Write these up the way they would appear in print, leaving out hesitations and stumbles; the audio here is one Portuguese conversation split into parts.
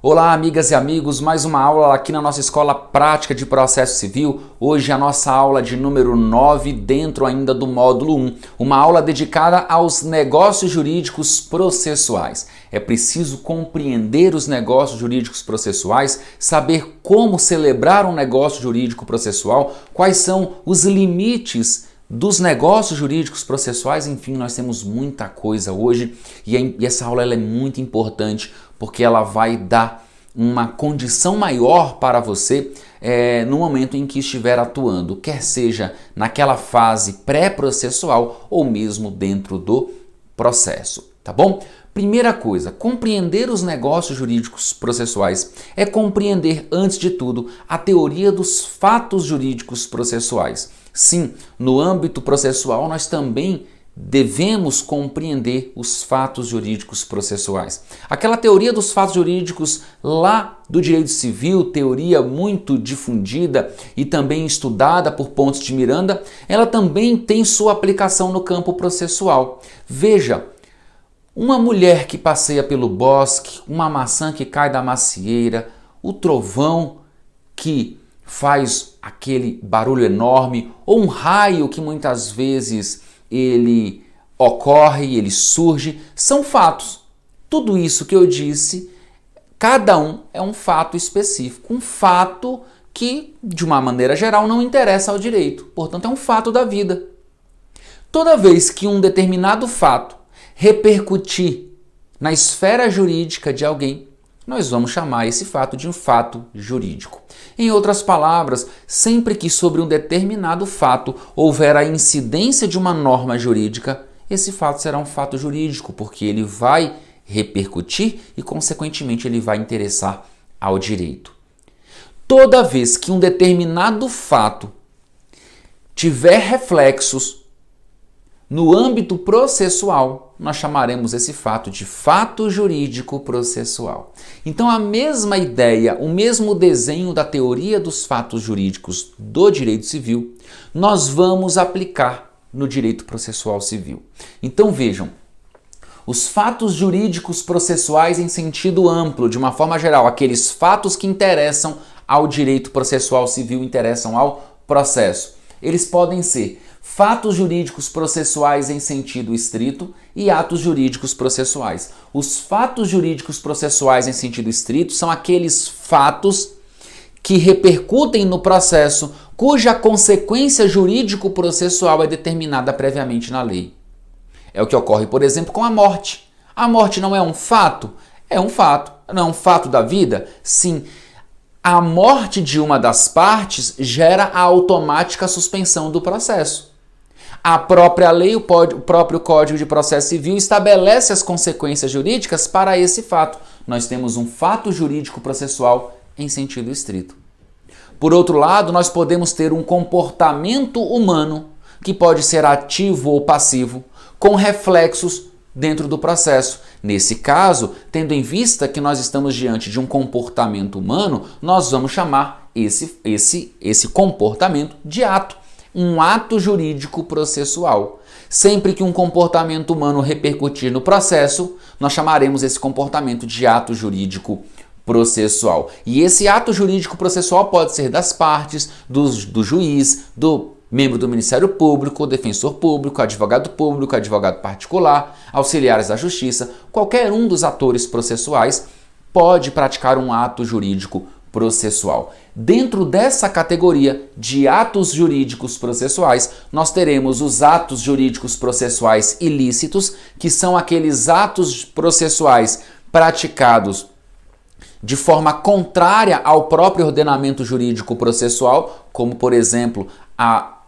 Olá, amigas e amigos, mais uma aula aqui na nossa Escola Prática de Processo Civil. Hoje a nossa aula de número 9, dentro ainda do módulo 1, uma aula dedicada aos negócios jurídicos processuais. É preciso compreender os negócios jurídicos processuais, saber como celebrar um negócio jurídico processual, quais são os limites dos negócios jurídicos processuais. Enfim, nós temos muita coisa hoje e essa aula ela é muito importante porque ela vai dar uma condição maior para você no momento em que estiver atuando, quer seja naquela fase pré-processual ou mesmo dentro do processo, tá bom? Primeira coisa, compreender os negócios jurídicos processuais é compreender, antes de tudo, a teoria dos fatos jurídicos processuais. Sim, no âmbito processual nós também devemos compreender os fatos jurídicos processuais. Aquela teoria dos fatos jurídicos lá do direito civil, teoria muito difundida e também estudada por Pontes de Miranda, ela também tem sua aplicação no campo processual. Veja, uma mulher que passeia pelo bosque, uma maçã que cai da macieira, o trovão que faz aquele barulho enorme, ou um raio que muitas vezes ele ocorre, ele surge, são fatos. Tudo isso que eu disse, cada um é um fato específico, um fato que, de uma maneira geral, não interessa ao direito, portanto é um fato da vida. Toda vez que um determinado fato repercutir na esfera jurídica de alguém, nós vamos chamar esse fato de um fato jurídico. Em outras palavras, sempre que sobre um determinado fato houver a incidência de uma norma jurídica, esse fato será um fato jurídico, porque ele vai repercutir e, consequentemente, ele vai interessar ao direito. Toda vez que um determinado fato tiver reflexos no âmbito processual, nós chamaremos esse fato de fato jurídico processual. Então, a mesma ideia, o mesmo desenho da teoria dos fatos jurídicos do direito civil, nós vamos aplicar no direito processual civil. Então, vejam, os fatos jurídicos processuais em sentido amplo, de uma forma geral, aqueles fatos que interessam ao direito processual civil, interessam ao processo, eles podem ser fatos jurídicos processuais em sentido estrito e atos jurídicos processuais. Os fatos jurídicos processuais em sentido estrito são aqueles fatos que repercutem no processo cuja consequência jurídico-processual é determinada previamente na lei. É o que ocorre, por exemplo, com a morte. A morte não é um fato? É um fato. Não é um fato da vida? Sim. A morte de uma das partes gera a automática suspensão do processo. A própria lei, o próprio Código de Processo Civil estabelece as consequências jurídicas para esse fato. Nós temos um fato jurídico processual em sentido estrito. Por outro lado, nós podemos ter um comportamento humano que pode ser ativo ou passivo, com reflexos dentro do processo. Nesse caso, tendo em vista que nós estamos diante de um comportamento humano, nós vamos chamar esse comportamento de ato. Um ato jurídico processual. Sempre que um comportamento humano repercutir no processo, nós chamaremos esse comportamento de ato jurídico processual. E esse ato jurídico processual pode ser das partes, do juiz, do membro do Ministério Público, defensor público, advogado particular, auxiliares da justiça. Qualquer um dos atores processuais pode praticar um ato jurídico processual. Dentro dessa categoria de atos jurídicos processuais, nós teremos os atos jurídicos processuais ilícitos, que são aqueles atos processuais praticados de forma contrária ao próprio ordenamento jurídico processual, como, por exemplo, a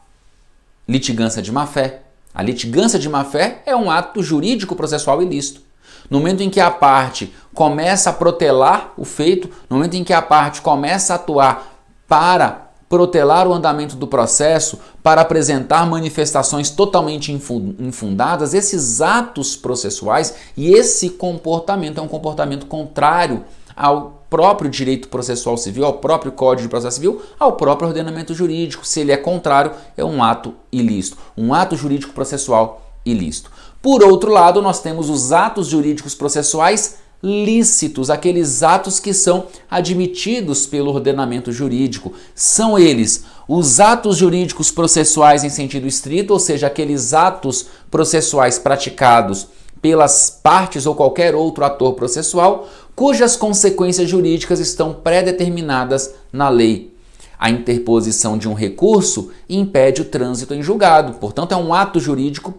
litigância de má-fé. A litigância de má-fé é um ato jurídico processual ilícito. No momento em que a parte começa a protelar o feito, no momento em que a parte começa a atuar para protelar o andamento do processo, para apresentar manifestações totalmente infundadas, esses atos processuais e esse comportamento é um comportamento contrário ao próprio direito processual civil, ao próprio Código de Processo Civil, ao próprio ordenamento jurídico. Se ele é contrário, é um ato ilícito, um ato jurídico processual ilícito. Por outro lado, nós temos os atos jurídicos processuais lícitos, aqueles atos que são admitidos pelo ordenamento jurídico. São eles os atos jurídicos processuais em sentido estrito, ou seja, aqueles atos processuais praticados pelas partes ou qualquer outro ator processual, cujas consequências jurídicas estão pré-determinadas na lei. A interposição de um recurso impede o trânsito em julgado. Portanto, é um ato jurídico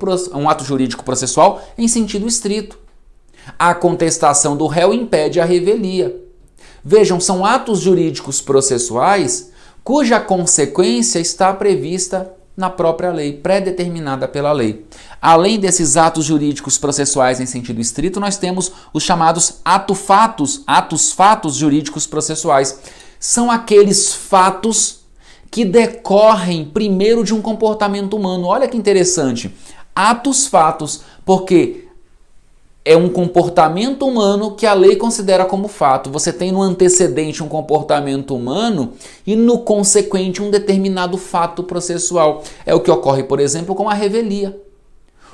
processual em sentido estrito. A contestação do réu impede a revelia. Vejam, são atos jurídicos processuais cuja consequência está prevista na própria lei, pré-determinada pela lei. Além desses atos jurídicos processuais em sentido estrito, nós temos os chamados atos fatos jurídicos processuais. São aqueles fatos que decorrem primeiro de um comportamento humano. Olha que interessante. Atos fatos, porque é um comportamento humano que a lei considera como fato. Você tem no antecedente um comportamento humano e no consequente um determinado fato processual. É o que ocorre, por exemplo, com a revelia.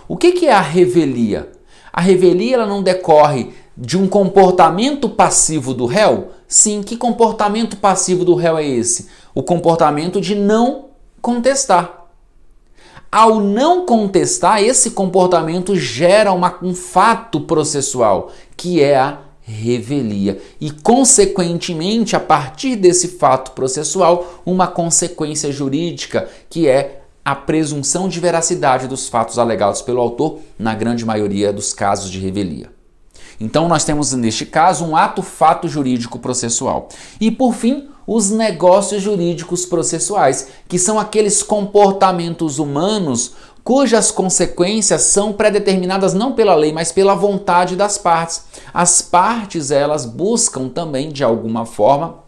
O que é a revelia? A revelia ela não decorre de um comportamento passivo do réu? Sim, que comportamento passivo do réu é esse? O comportamento de não contestar. Ao não contestar, esse comportamento gera um fato processual, que é a revelia. E, consequentemente, a partir desse fato processual, uma consequência jurídica, que é a presunção de veracidade dos fatos alegados pelo autor, na grande maioria dos casos de revelia. Então, nós temos, neste caso, um ato-fato jurídico processual. E, por fim, os negócios jurídicos processuais, que são aqueles comportamentos humanos cujas consequências são pré-determinadas não pela lei, mas pela vontade das partes. As partes, elas buscam também, de alguma forma,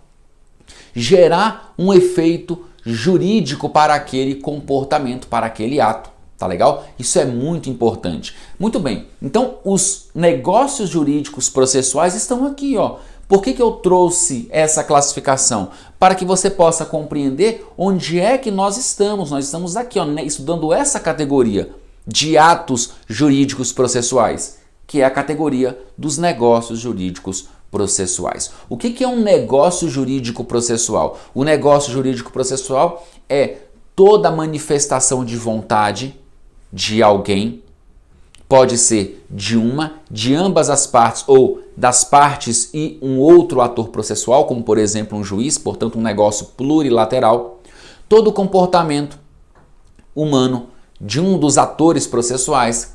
gerar um efeito jurídico para aquele comportamento, para aquele ato. Tá legal? Isso é muito importante. Muito bem, então os negócios jurídicos processuais estão aqui, ó. Por que eu trouxe essa classificação? Para que você possa compreender onde é que nós estamos. Nós estamos aqui, ó, estudando essa categoria de atos jurídicos processuais, que é a categoria dos negócios jurídicos processuais. O que é um negócio jurídico processual? O negócio jurídico processual é toda manifestação de vontade de alguém, pode ser de ambas as partes ou das partes e um outro ator processual, como por exemplo um juiz, portanto um negócio plurilateral. Todo comportamento humano de um dos atores processuais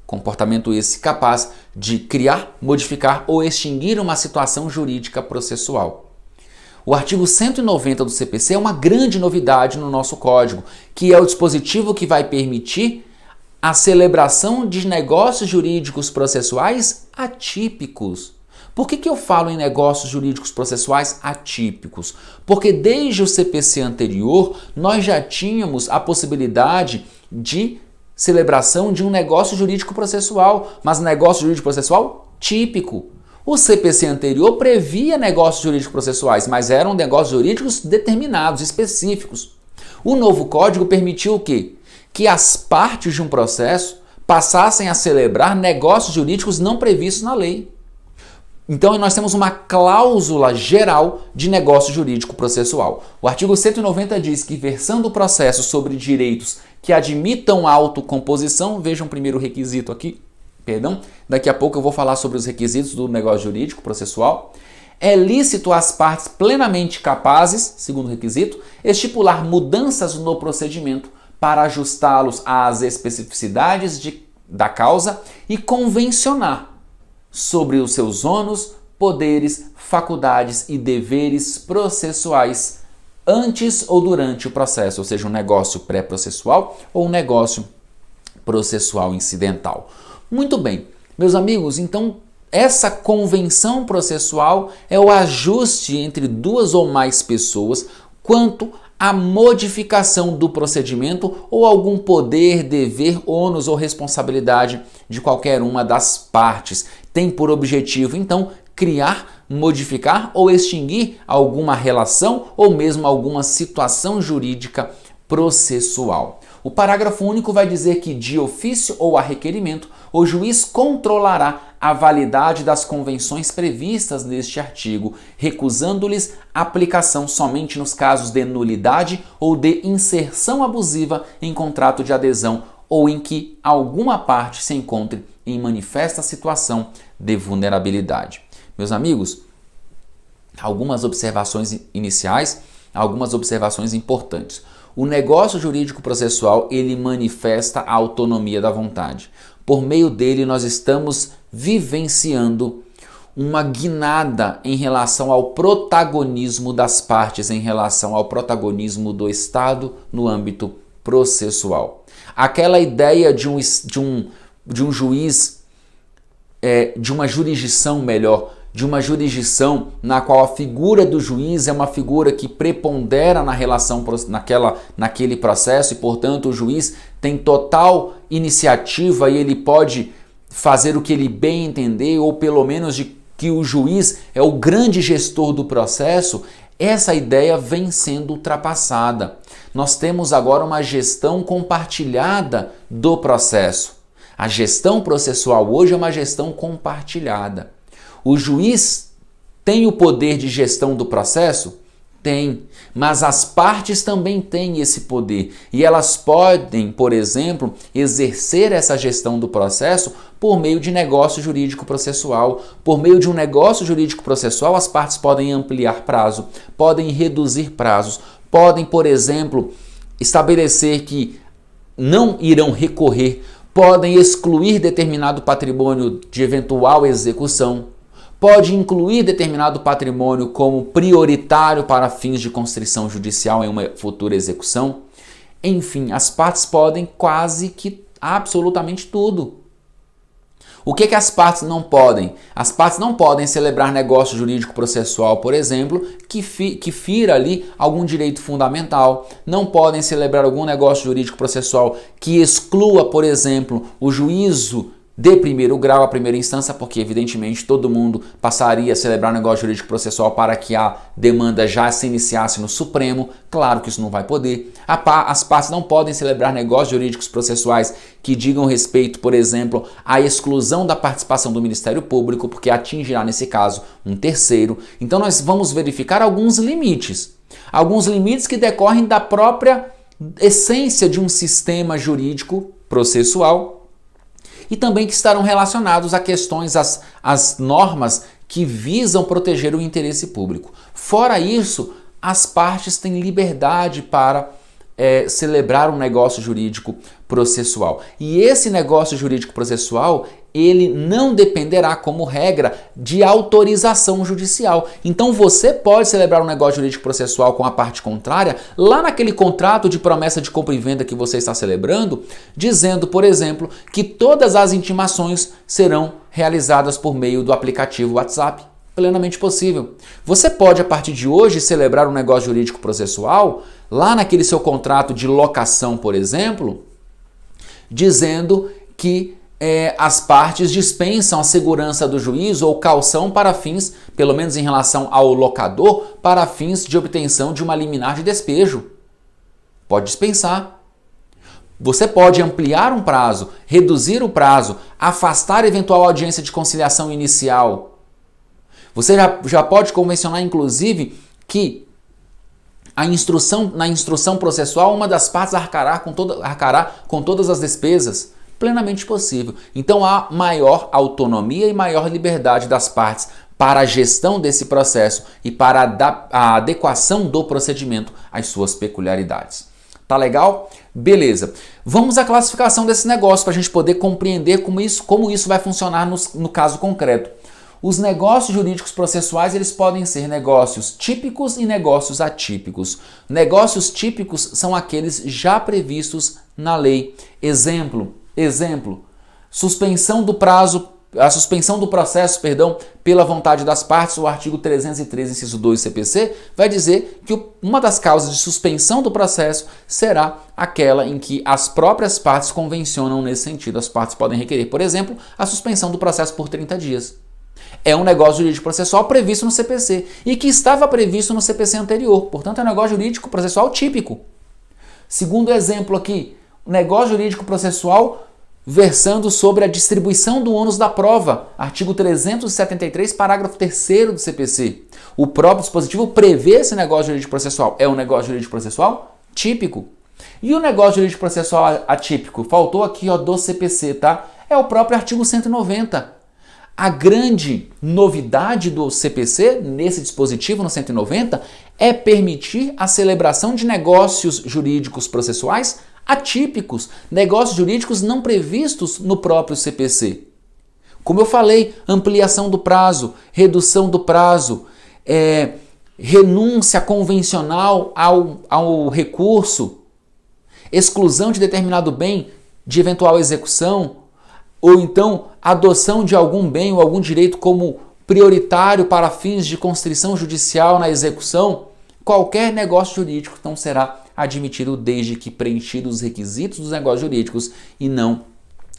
comportamento esse capaz de criar, modificar ou extinguir uma situação jurídica processual. O artigo 190 do CPC é uma grande novidade no nosso código, que é o dispositivo que vai permitir a celebração de negócios jurídicos processuais atípicos. Por que eu falo em negócios jurídicos processuais atípicos? Porque desde o CPC anterior, nós já tínhamos a possibilidade de celebração de um negócio jurídico processual, mas negócio jurídico processual típico. O CPC anterior previa negócios jurídicos processuais, mas eram negócios jurídicos determinados, específicos. O novo código permitiu o quê? Que as partes de um processo passassem a celebrar negócios jurídicos não previstos na lei. Então, nós temos uma cláusula geral de negócio jurídico processual. O artigo 190 diz que, versando o processo sobre direitos que admitam autocomposição, vejam o primeiro requisito aqui, daqui a pouco eu vou falar sobre os requisitos do negócio jurídico processual. É lícito às partes plenamente capazes, segundo requisito, estipular mudanças no procedimento para ajustá-los às especificidades da causa e convencionar sobre os seus ônus, poderes, faculdades e deveres processuais antes ou durante o processo, ou seja, um negócio pré-processual ou um negócio processual incidental. Muito bem, meus amigos, então essa convenção processual é o ajuste entre duas ou mais pessoas quanto à modificação do procedimento ou algum poder, dever, ônus ou responsabilidade de qualquer uma das partes. Tem por objetivo, então, criar, modificar ou extinguir alguma relação ou mesmo alguma situação jurídica processual. O parágrafo único vai dizer que, de ofício ou a requerimento, o juiz controlará a validade das convenções previstas neste artigo, recusando-lhes aplicação somente nos casos de nulidade ou de inserção abusiva em contrato de adesão ou em que alguma parte se encontre em manifesta situação de vulnerabilidade. Meus amigos, algumas observações iniciais, algumas observações importantes. O negócio jurídico processual, ele manifesta a autonomia da vontade. Por meio dele, nós estamos vivenciando uma guinada em relação ao protagonismo das partes, em relação ao protagonismo do Estado no âmbito processual. Aquela ideia de um juiz, de uma jurisdição melhor, de uma jurisdição na qual a figura do juiz é uma figura que prepondera na relação naquele processo e, portanto, o juiz tem total iniciativa e ele pode fazer o que ele bem entender, ou pelo menos de que o juiz é o grande gestor do processo. Essa ideia vem sendo ultrapassada. Nós temos agora uma gestão compartilhada do processo. A gestão processual hoje é uma gestão compartilhada. O juiz tem o poder de gestão do processo? Tem, mas as partes também têm esse poder e elas podem, por exemplo, exercer essa gestão do processo por meio de negócio jurídico processual. Por meio de um negócio jurídico processual, as partes podem ampliar prazo, podem reduzir prazos, podem, por exemplo, estabelecer que não irão recorrer, podem excluir determinado patrimônio de eventual execução, pode incluir determinado patrimônio como prioritário para fins de constrição judicial em uma futura execução. Enfim, as partes podem quase que absolutamente tudo. O que as partes não podem? As partes não podem celebrar negócio jurídico processual, por exemplo, que fira ali algum direito fundamental. Não podem celebrar algum negócio jurídico processual que exclua, por exemplo, o juízo de primeiro grau, a primeira instância, porque evidentemente todo mundo passaria a celebrar um negócio jurídico processual para que a demanda já se iniciasse no Supremo. Claro que isso não vai poder. As partes não podem celebrar negócios jurídicos processuais que digam respeito, por exemplo, à exclusão da participação do Ministério Público, porque atingirá nesse caso um terceiro. Então nós vamos verificar alguns limites que decorrem da própria essência de um sistema jurídico processual, e também que estarão relacionados a questões, as normas que visam proteger o interesse público. Fora isso, as partes têm liberdade para celebrar um negócio jurídico processual. E esse negócio jurídico processual, ele não dependerá, como regra, de autorização judicial. Então você pode celebrar um negócio jurídico processual com a parte contrária, lá naquele contrato de promessa de compra e venda que você está celebrando, dizendo, por exemplo, que todas as intimações serão realizadas por meio do aplicativo WhatsApp. Plenamente possível. Você pode, a partir de hoje, celebrar um negócio jurídico processual lá naquele seu contrato de locação, por exemplo, dizendo que as partes dispensam a segurança do juiz ou caução para fins, pelo menos em relação ao locador, para fins de obtenção de uma liminar de despejo. Pode dispensar. Você pode ampliar um prazo, reduzir o prazo, afastar eventual audiência de conciliação inicial. Você já pode convencionar, inclusive, que na instrução processual, uma das partes arcará com todas as despesas. Plenamente possível. Então há maior autonomia e maior liberdade das partes para a gestão desse processo e para a adequação do procedimento às suas peculiaridades. Tá legal? Beleza. Vamos à classificação desse negócio para a gente poder compreender como isso vai funcionar no caso concreto. Os negócios jurídicos processuais, eles podem ser negócios típicos e negócios atípicos. Negócios típicos são aqueles já previstos na lei. Exemplo, suspensão do prazo, a suspensão do processo, pela vontade das partes. O artigo 313, inciso 2 do CPC, vai dizer que uma das causas de suspensão do processo será aquela em que as próprias partes convencionam nesse sentido. As partes podem requerer, por exemplo, a suspensão do processo por 30 dias. É um negócio jurídico processual previsto no CPC e que estava previsto no CPC anterior. Portanto, é um negócio jurídico processual típico. Segundo exemplo aqui, negócio jurídico processual versando sobre a distribuição do ônus da prova, artigo 373, parágrafo 3º do CPC. O próprio dispositivo prevê esse negócio jurídico processual. É um negócio jurídico processual típico. E o negócio jurídico processual atípico? Faltou aqui, ó, do CPC, tá? É o próprio artigo 190. A grande novidade do CPC, nesse dispositivo, no 190, é permitir a celebração de negócios jurídicos processuais atípicos, negócios jurídicos não previstos no próprio CPC. Como eu falei, ampliação do prazo, redução do prazo, renúncia convencional ao recurso, exclusão de determinado bem de eventual execução, ou então adoção de algum bem ou algum direito como prioritário para fins de constrição judicial na execução, qualquer negócio jurídico então será admitido desde que preenchidos os requisitos dos negócios jurídicos e não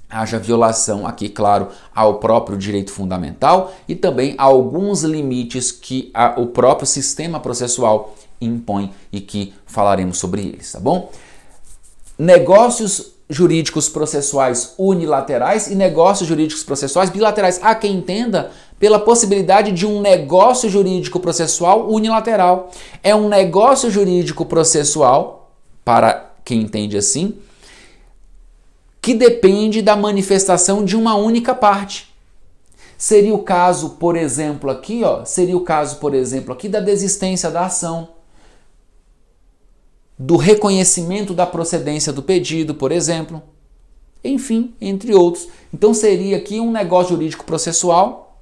haja violação aqui, claro, ao próprio direito fundamental e também a alguns limites que o próprio sistema processual impõe e que falaremos sobre eles, tá bom? Negócios jurídicos processuais unilaterais e negócios jurídicos processuais bilaterais. Há quem entenda pela possibilidade de um negócio jurídico processual unilateral. É um negócio jurídico processual, para quem entende assim, que depende da manifestação de uma única parte. Seria o caso, por exemplo, aqui, da desistência da ação, do reconhecimento da procedência do pedido, por exemplo, enfim, entre outros. Então seria aqui um negócio jurídico processual,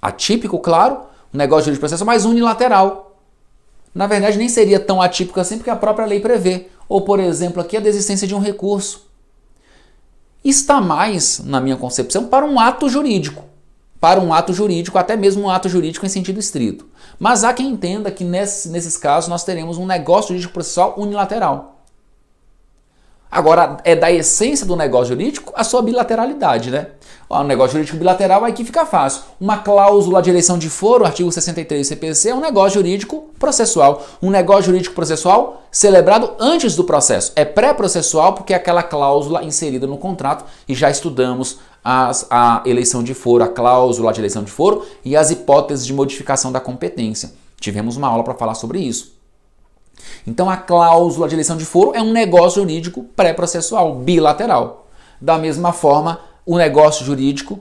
atípico, claro, um negócio jurídico processual, mas unilateral. Na verdade, nem seria tão atípico assim, porque a própria lei prevê. Ou, por exemplo, aqui a desistência de um recurso. Está mais, na minha concepção, para um ato jurídico. Para um ato jurídico, até mesmo um ato jurídico em sentido estrito. Mas há quem entenda que nesses casos nós teremos um negócio jurídico processual unilateral. Agora, é da essência do negócio jurídico a sua bilateralidade, né? O negócio jurídico bilateral aqui fica fácil. Uma cláusula de eleição de foro, artigo 63 do CPC, é um negócio jurídico processual. Um negócio jurídico processual celebrado antes do processo. É pré-processual porque é aquela cláusula inserida no contrato e já estudamos a eleição de foro, a cláusula de eleição de foro e as hipóteses de modificação da competência. Tivemos uma aula para falar sobre isso. Então a cláusula de eleição de foro é um negócio jurídico pré-processual, bilateral. Da mesma forma, o negócio jurídico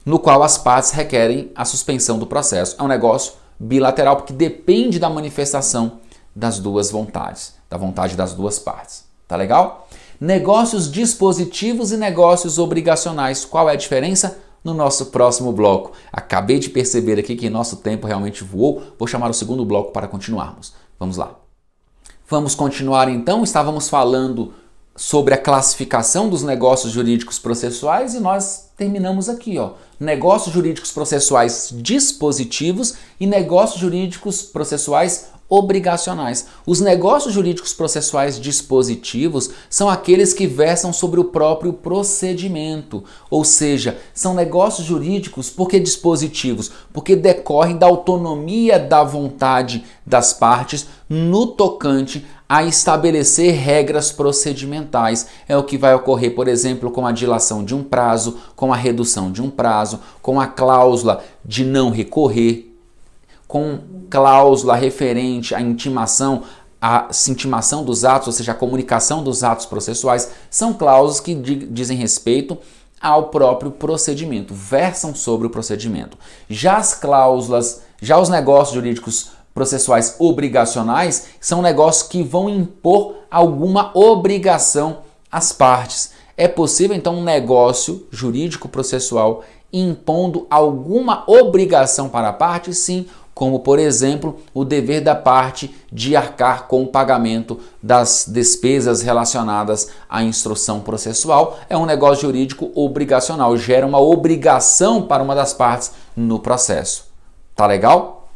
no qual as partes requerem a suspensão do processo. É um negócio bilateral porque depende da manifestação das duas vontades, da vontade das duas partes. Tá legal? Negócios dispositivos e negócios obrigacionais. Qual é a diferença? No nosso próximo bloco. Acabei de perceber aqui que nosso tempo realmente voou. Vou chamar o segundo bloco para continuarmos. Vamos lá. Vamos continuar então. Estávamos falando sobre a classificação dos negócios jurídicos processuais e nós terminamos aqui, ó. Negócios jurídicos processuais dispositivos e negócios jurídicos processuais obrigacionais. Os negócios jurídicos processuais dispositivos são aqueles que versam sobre o próprio procedimento, ou seja, são negócios jurídicos porque dispositivos, porque decorrem da autonomia da vontade das partes no tocante a estabelecer regras procedimentais. É o que vai ocorrer, por exemplo, com a dilação de um prazo, com a redução de um prazo, com a cláusula de não recorrer, com cláusula referente à intimação, a intimação dos atos, ou seja, a comunicação dos atos processuais, são cláusulas que dizem respeito ao próprio procedimento, versam sobre o procedimento. Já os negócios jurídicos processuais obrigacionais são negócios que vão impor alguma obrigação às partes. É possível, então, um negócio jurídico processual impondo alguma obrigação para a parte? Sim, como, por exemplo, o dever da parte de arcar com o pagamento das despesas relacionadas à instrução processual. É um negócio jurídico obrigacional, gera uma obrigação para uma das partes no processo. Tá legal?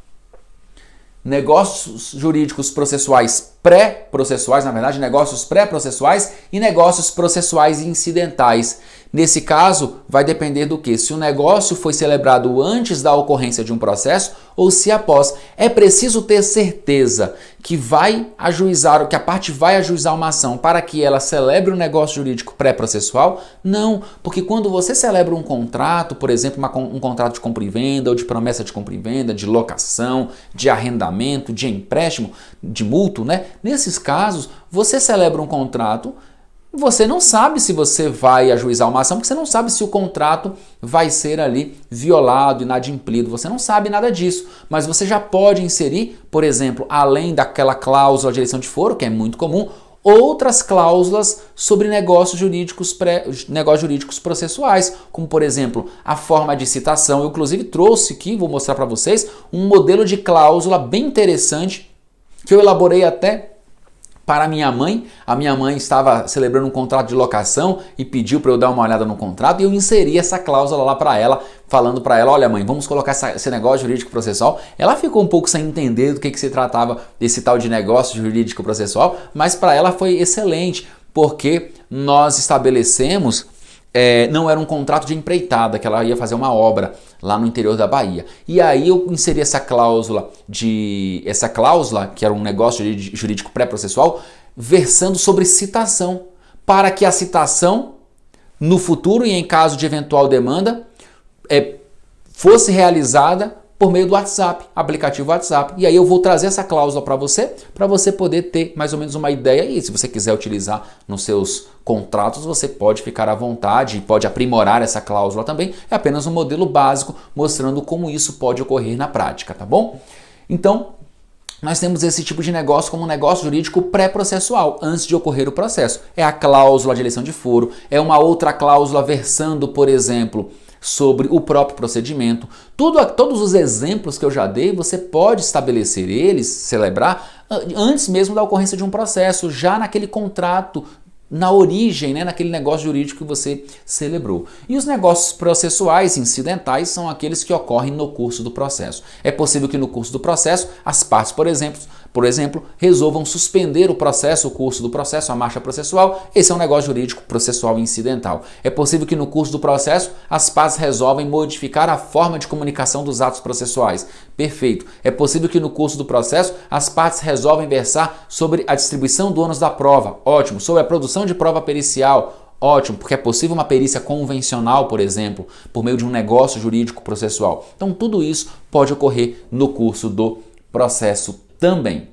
Negócios jurídicos processuais pré-processuais, na verdade, negócios pré-processuais e negócios processuais incidentais. Nesse caso, vai depender do que? Se o negócio foi celebrado antes da ocorrência de um processo ou se após. É preciso ter certeza que que a parte vai ajuizar uma ação para que ela celebre um negócio jurídico pré-processual? Não, porque quando você celebra um contrato, por exemplo, um contrato de compra e venda ou de promessa de compra e venda, de locação, de arrendamento, de empréstimo, de mútuo, né? Nesses casos, você celebra um contrato. Você não sabe se você vai ajuizar uma ação, porque você não sabe se o contrato vai ser ali violado, inadimplido. Você não sabe nada disso, mas você já pode inserir, por exemplo, além daquela cláusula de eleição de foro, que é muito comum, outras cláusulas sobre negócios jurídicos processuais, como por exemplo, a forma de citação. Eu inclusive trouxe aqui, vou mostrar para vocês, um modelo de cláusula bem interessante que eu elaborei até para a minha mãe. A minha mãe estava celebrando um contrato de locação e pediu para eu dar uma olhada no contrato e eu inseri essa cláusula lá para ela, falando para ela, olha mãe, vamos colocar esse negócio jurídico processual. Ela ficou um pouco sem entender do que se tratava desse tal de negócio jurídico processual, mas para ela foi excelente, porque nós estabelecemos, não era um contrato de empreitada, que ela ia fazer uma obra lá no interior da Bahia. E aí eu inseri essa cláusula, que era um negócio jurídico pré-processual, versando sobre citação, para que a citação, no futuro e em caso de eventual demanda, fosse realizada por meio do WhatsApp, aplicativo WhatsApp. E aí eu vou trazer essa cláusula para você poder ter mais ou menos uma ideia. E se você quiser utilizar nos seus contratos, você pode ficar à vontade e pode aprimorar essa cláusula também. É apenas um modelo básico mostrando como isso pode ocorrer na prática, tá bom? Então, nós temos esse tipo de negócio como um negócio jurídico pré-processual, antes de ocorrer o processo. É a cláusula de eleição de foro, é uma outra cláusula versando, por exemplo, sobre o próprio procedimento. Todos os exemplos que eu já dei, você pode estabelecer eles, celebrar, antes mesmo da ocorrência de um processo, já naquele contrato, na origem, né, naquele negócio jurídico que você celebrou. E os negócios processuais incidentais são aqueles que ocorrem no curso do processo. É possível que no curso do processo as partes, por exemplo, resolvam suspender o processo, o curso do processo, a marcha processual. Esse é um negócio jurídico processual incidental. É possível que no curso do processo as partes resolvem modificar a forma de comunicação dos atos processuais. Perfeito. É possível que no curso do processo as partes resolvem versar sobre a distribuição do ônus da prova. Ótimo. Sobre a produção de prova pericial. Ótimo, porque é possível uma perícia convencional, por exemplo, por meio de um negócio jurídico processual. Então tudo isso pode ocorrer no curso do processo também.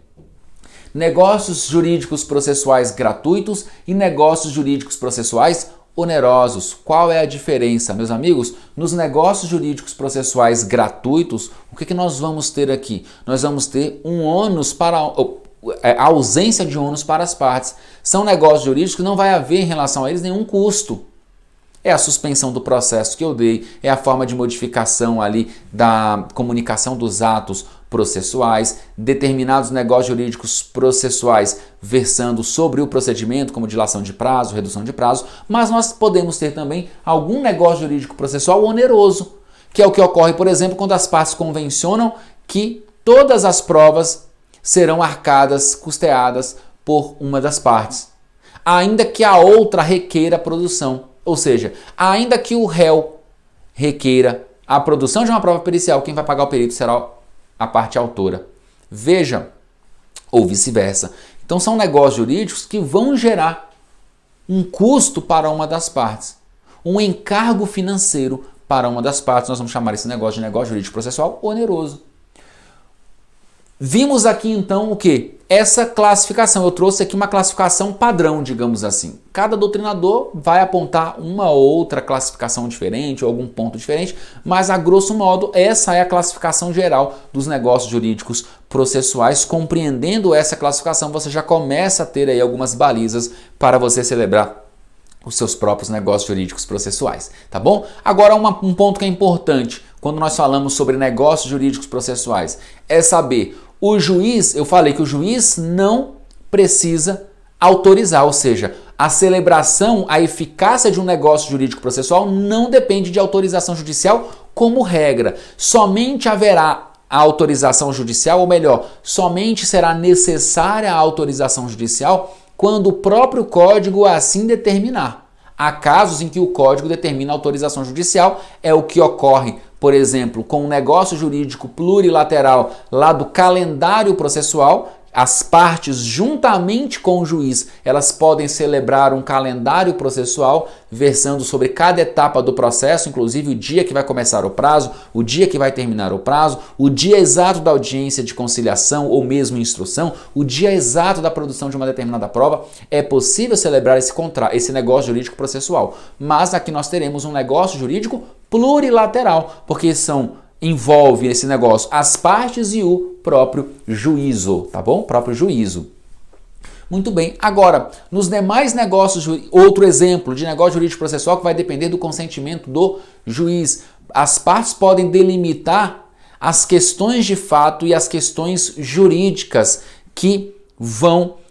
Negócios jurídicos processuais gratuitos e negócios jurídicos processuais onerosos. Qual é a diferença, meus amigos? Nos negócios jurídicos processuais gratuitos, o que nós vamos ter aqui? Nós vamos ter um ônus para a ausência de ônus para as partes. São negócios jurídicos que não vai haver em relação a eles nenhum custo. É a suspensão do processo que eu dei, é a forma de modificação ali da comunicação dos atos processuais, determinados negócios jurídicos processuais versando sobre o procedimento, como dilação de prazo, redução de prazo, mas nós podemos ter também algum negócio jurídico processual oneroso, que é o que ocorre, por exemplo, quando as partes convencionam que todas as provas serão arcadas, custeadas por uma das partes, ainda que a outra requeira a produção. Ou seja, ainda que o réu requeira a produção de uma prova pericial, quem vai pagar o perito será a parte autora. Veja, ou vice-versa. Então são negócios jurídicos que vão gerar um custo para uma das partes, um encargo financeiro para uma das partes. Nós vamos chamar esse negócio de negócio jurídico processual oneroso. Vimos aqui então o que? Essa classificação. Eu trouxe aqui uma classificação padrão, digamos assim. Cada doutrinador vai apontar uma ou outra classificação diferente ou algum ponto diferente, mas a grosso modo essa é a classificação geral dos negócios jurídicos processuais. Compreendendo essa classificação, você já começa a ter aí algumas balizas para você celebrar os seus próprios negócios jurídicos processuais, tá bom? Agora um ponto que é importante quando nós falamos sobre negócios jurídicos processuais é saber, o juiz, eu falei que o juiz não precisa autorizar, ou seja, a celebração, a eficácia de um negócio jurídico processual não depende de autorização judicial como regra. Somente haverá a autorização judicial, ou melhor, somente será necessária a autorização judicial quando o próprio código assim determinar. Há casos em que o Código determina autorização judicial, é o que ocorre, por exemplo, com um negócio jurídico plurilateral lá do calendário processual. As partes, juntamente com o juiz, elas podem celebrar um calendário processual versando sobre cada etapa do processo, inclusive o dia que vai começar o prazo, o dia que vai terminar o prazo, o dia exato da audiência de conciliação ou mesmo instrução, o dia exato da produção de uma determinada prova. É possível celebrar esse negócio jurídico processual, mas aqui nós teremos um negócio jurídico plurilateral, porque envolve esse negócio as partes e o próprio juízo, tá bom? Próprio juízo. Muito bem. Agora, nos demais negócios, outro exemplo de negócio jurídico processual que vai depender do consentimento do juiz. As partes podem delimitar as questões de fato e as questões jurídicas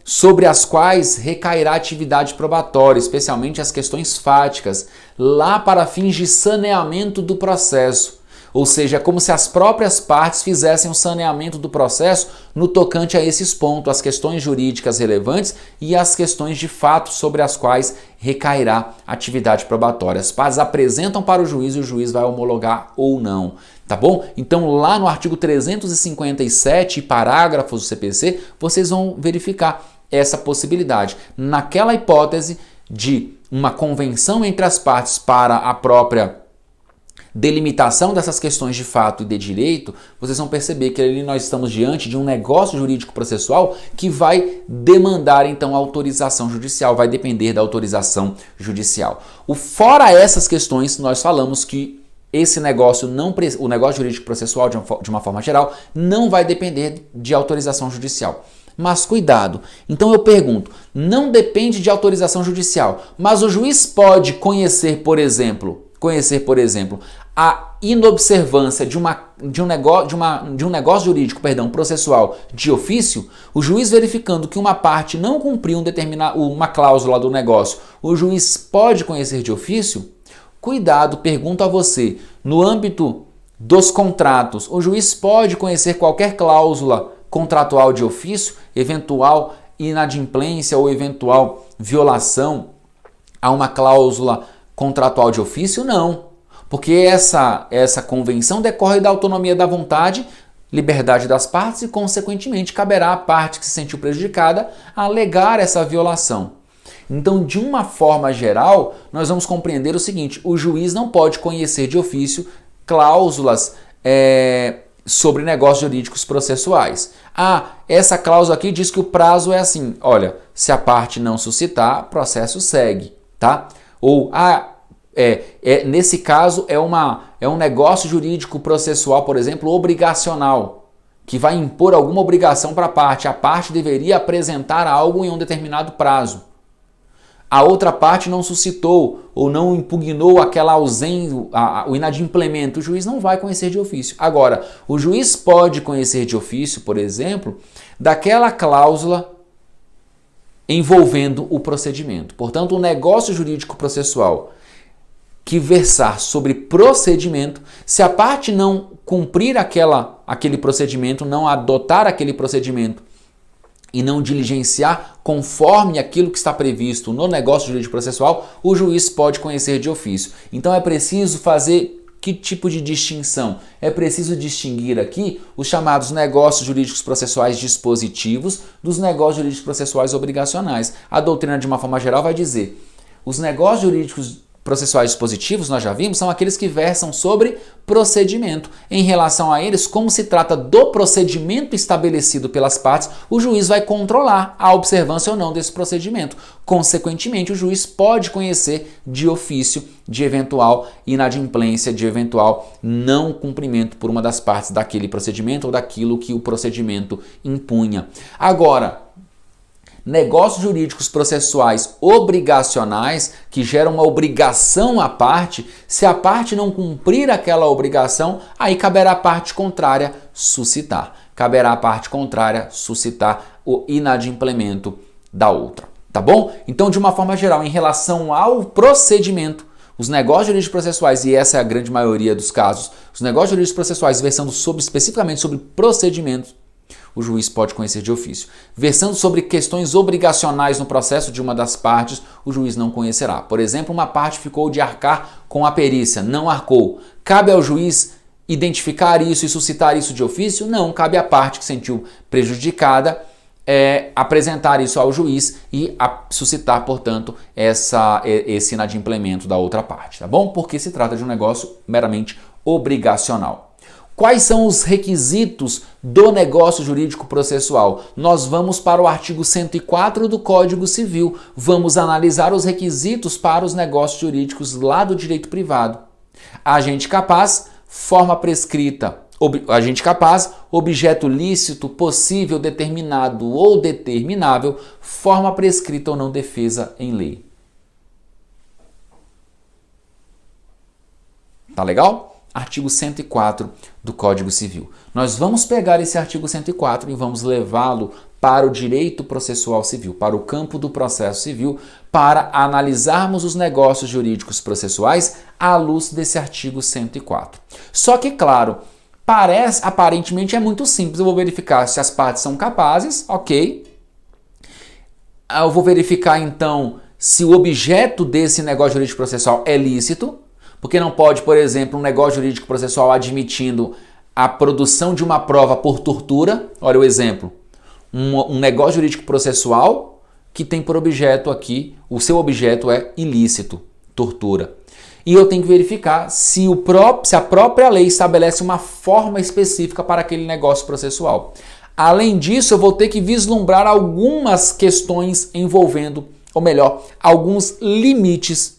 sobre as quais recairá a atividade probatória, especialmente as questões fáticas, lá para fins de saneamento do processo. Ou seja, é como se as próprias partes fizessem um saneamento do processo no tocante a esses pontos, as questões jurídicas relevantes e as questões de fato sobre as quais recairá a atividade probatória. As partes apresentam para o juiz e o juiz vai homologar ou não, tá bom? Então lá no artigo 357, parágrafos do CPC, vocês vão verificar essa possibilidade. Naquela hipótese de uma convenção entre as partes para a própria delimitação dessas questões de fato e de direito, vocês vão perceber que ali nós estamos diante de um negócio jurídico processual que vai demandar então autorização judicial, vai depender da autorização judicial. Fora essas questões, nós falamos que esse negócio o negócio jurídico processual de uma forma geral não vai depender de autorização judicial. Mas cuidado, então eu pergunto, não depende de autorização judicial, mas o juiz pode conhecer, por exemplo, a inobservância de um negócio jurídico, processual de ofício. O juiz verificando que uma parte não cumpriu uma cláusula do negócio, o juiz pode conhecer de ofício? Cuidado, pergunto a você, no âmbito dos contratos, o juiz pode conhecer qualquer cláusula contratual de ofício, eventual inadimplência ou eventual violação a uma cláusula contratual de ofício? Não. Porque essa convenção decorre da autonomia da vontade, liberdade das partes e, consequentemente, caberá à parte que se sentiu prejudicada alegar essa violação. Então, de uma forma geral, nós vamos compreender o seguinte: o juiz não pode conhecer de ofício cláusulas sobre negócios jurídicos processuais. Essa cláusula aqui diz que o prazo é assim. Olha, se a parte não suscitar, processo segue, tá? Ou, nesse caso, é um negócio jurídico processual, por exemplo, obrigacional, que vai impor alguma obrigação para a parte. A parte deveria apresentar algo em um determinado prazo. A outra parte não suscitou ou não impugnou aquela ausência, o inadimplemento. O juiz não vai conhecer de ofício. Agora, o juiz pode conhecer de ofício, por exemplo, daquela cláusula envolvendo o procedimento. Portanto, o negócio jurídico processual que versar sobre procedimento, se a parte não cumprir aquele procedimento, não adotar aquele procedimento e não diligenciar conforme aquilo que está previsto no negócio jurídico processual, o juiz pode conhecer de ofício. Então é preciso fazer que tipo de distinção? É preciso distinguir aqui os chamados negócios jurídicos processuais dispositivos dos negócios jurídicos processuais obrigacionais. A doutrina, de uma forma geral, vai dizer: os negócios jurídicos processuais dispositivos, nós já vimos, são aqueles que versam sobre procedimento. Em relação a eles, como se trata do procedimento estabelecido pelas partes, o juiz vai controlar a observância ou não desse procedimento. Consequentemente, o juiz pode conhecer de ofício de eventual inadimplência, de eventual não cumprimento por uma das partes daquele procedimento ou daquilo que o procedimento impunha. Agora, negócios jurídicos processuais obrigacionais, que geram uma obrigação à parte, se a parte não cumprir aquela obrigação, aí caberá à parte contrária suscitar. Caberá à parte contrária suscitar o inadimplemento da outra. Tá bom? Então, de uma forma geral, em relação ao procedimento, os negócios jurídicos processuais, e essa é a grande maioria dos casos, os negócios jurídicos processuais versando especificamente sobre procedimentos, o juiz pode conhecer de ofício. Versando sobre questões obrigacionais no processo de uma das partes, o juiz não conhecerá. Por exemplo, uma parte ficou de arcar com a perícia, não arcou. Cabe ao juiz identificar isso e suscitar isso de ofício? Não, cabe à parte que sentiu prejudicada apresentar isso ao juiz e suscitar, portanto, esse inadimplemento da outra parte, tá bom? Porque se trata de um negócio meramente obrigacional. Quais são os requisitos do negócio jurídico processual? Nós vamos para o artigo 104 do Código Civil. Vamos analisar os requisitos para os negócios jurídicos lá do direito privado. Agente capaz, forma prescrita. Agente capaz, objeto lícito, possível, determinado ou determinável, forma prescrita ou não defesa em lei. Tá legal? Artigo 104 do Código Civil. Nós vamos pegar esse artigo 104 e vamos levá-lo para o direito processual civil, para o campo do processo civil, para analisarmos os negócios jurídicos processuais à luz desse artigo 104. Só que, claro, aparentemente é muito simples. Eu vou verificar se as partes são capazes, ok. Eu vou verificar, então, se o objeto desse negócio jurídico processual é lícito, porque não pode, por exemplo, um negócio jurídico processual admitindo a produção de uma prova por tortura. Olha o exemplo. Um negócio jurídico processual que tem por objeto aqui, o seu objeto é ilícito, tortura. E eu tenho que verificar se a própria lei estabelece uma forma específica para aquele negócio processual. Além disso, eu vou ter que vislumbrar algumas questões envolvendo, ou melhor, alguns limites